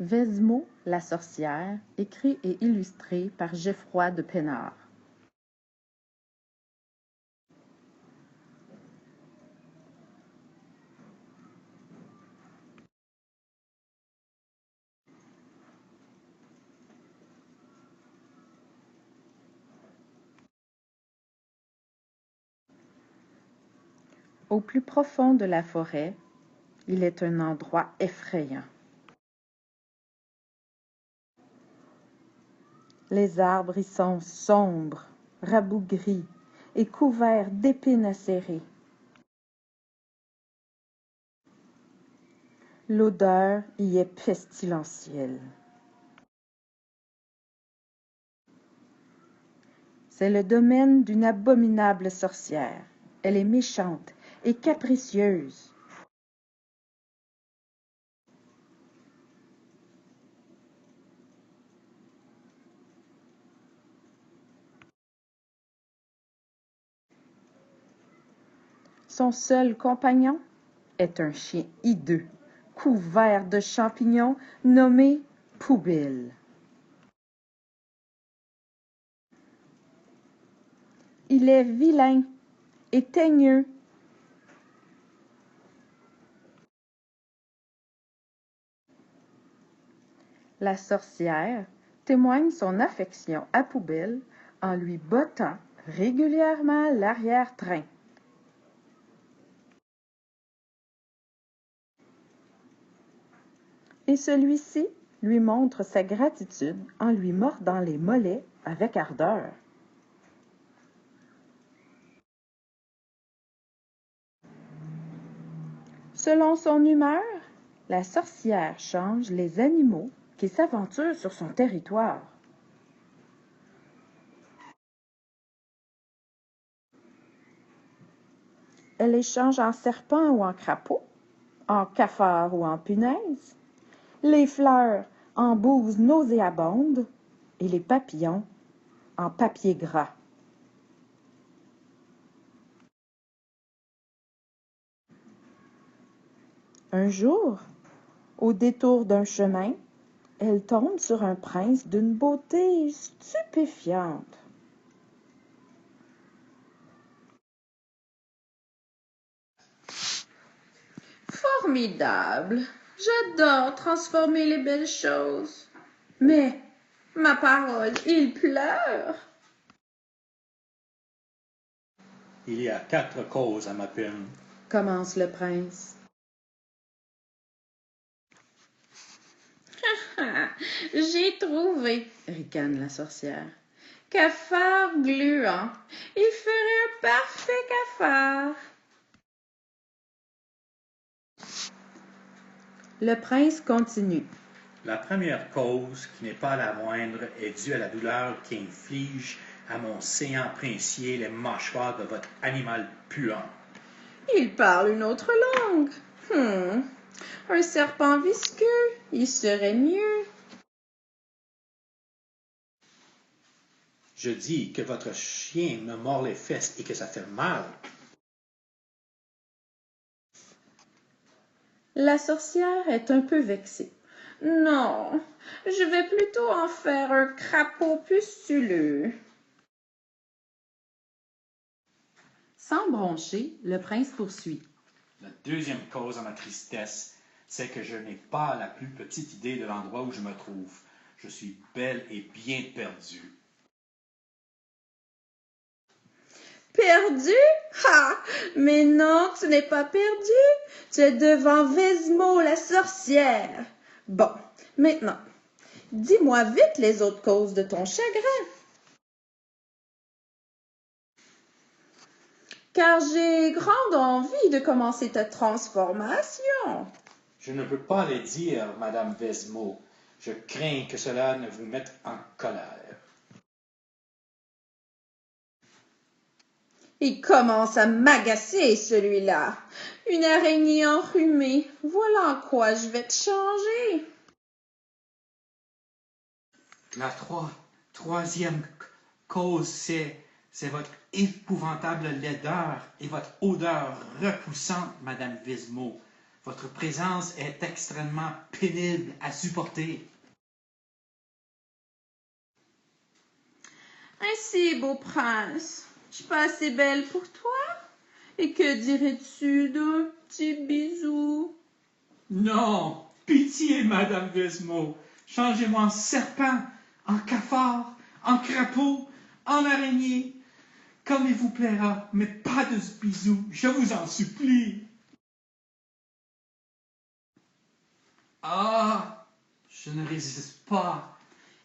Vesmo, la sorcière, écrit et illustré par Geoffroy de Pénard. Au plus profond de la forêt, il est un endroit effrayant. Les arbres y sont sombres, rabougris et couverts d'épines acérées. L'odeur y est pestilentielle. C'est le domaine d'une abominable sorcière. Elle est méchante et capricieuse. Son seul compagnon est un chien hideux, couvert de champignons, nommé Poubelle. Il est vilain et teigneux. La sorcière témoigne son affection à Poubelle en lui bottant régulièrement l'arrière-train. Et celui-ci lui montre sa gratitude en lui mordant les mollets avec ardeur. Selon son humeur, la sorcière change les animaux qui s'aventurent sur son territoire. Elle les change en serpents ou en crapauds, en cafards ou en punaises, les fleurs en bouses nauséabondes et les papillons en papier gras. Un jour, au détour d'un chemin, elle tombe sur un prince d'une beauté stupéfiante. Formidable! J'adore transformer les belles choses. Mais, ma parole, il pleure. Il y a 4 causes à ma peine, commence le prince. J'ai trouvé, Ricane la sorcière. cafard gluant. Il ferait un parfait cafard. Le prince continue. La première cause, qui n'est pas la moindre, est due à la douleur qui inflige à mon séant princier les mâchoires de votre animal puant. Il parle une autre langue. Un serpent visqueux, il serait mieux. Je dis que votre chien me mord les fesses et que ça fait mal. La sorcière est un peu vexée. Non, je vais plutôt en faire un crapaud pustuleux. Sans broncher, le prince poursuit. La deuxième cause à ma tristesse, c'est que je n'ai pas la plus petite idée de l'endroit où je me trouve. Je suis belle et bien perdue. Perdu? Ah! Mais non, tu n'es pas perdu. Tu es devant Vesmo, la sorcière. Bon, maintenant, dis-moi vite les autres causes de ton chagrin. Car j'ai grande envie de commencer ta transformation. Je ne peux pas les dire, Madame Vesmo. Je crains que cela ne vous mette en colère. Il commence à m'agacer, celui-là. Une araignée enrhumée. Voilà en quoi je vais te changer. La troisième cause, c'est votre épouvantable laideur et votre odeur repoussante, Madame Vesmo. Votre présence est extrêmement pénible à supporter. Ainsi, beau prince, je suis pas assez belle pour toi? Et que dirais-tu d'un petit bisou? Non, pitié, Madame Vesmo. Changez-moi en serpent, en cafard, en crapaud, en araignée. Comme il vous plaira, mais pas de ce bisou, je vous en supplie. Ah, je ne résiste pas.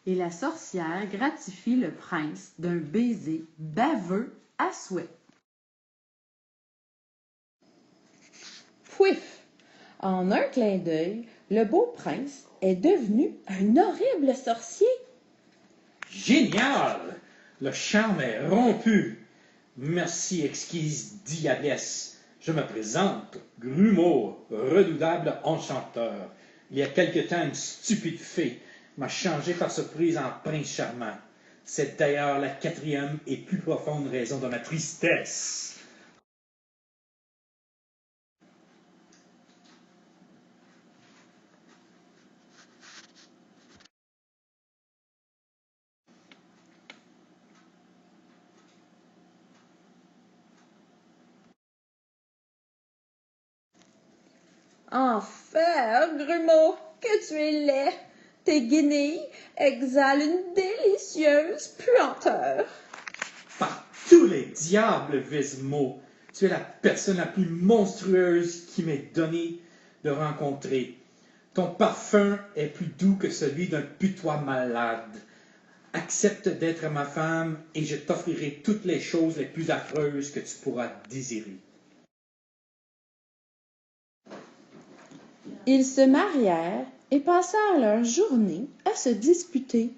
Et la sorcière gratifie le prince d'un baiser baveux à souhait. Pouif! En un clin d'œil, le beau prince est devenu un horrible sorcier. Génial! Le charme est rompu. Merci, exquise diablesse. Je me présente, Grumeau, redoutable enchanteur. Il y a quelque temps, une stupide fée m'a changé par surprise en prince charmant. C'est d'ailleurs la 4e et plus profonde raison de ma tristesse. Enfin, Grumeau, que tu es laid! Tes guenilles exhalent une délicieuse puanteur. Par tous les diables, Vesmo, tu es la personne la plus monstrueuse qui m'ait donné de rencontrer. Ton parfum est plus doux que celui d'un putois malade. Accepte d'être ma femme et je t'offrirai toutes les choses les plus affreuses que tu pourras désirer. Ils se marièrent et passèrent leur journée à se disputer.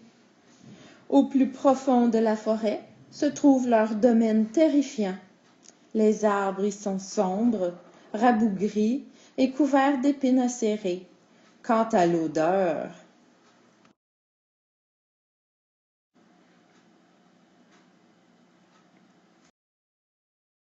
Au plus profond de la forêt se trouve leur domaine terrifiant. Les arbres y sont sombres, rabougris et couverts d'épines acérées. Quant à l'odeur,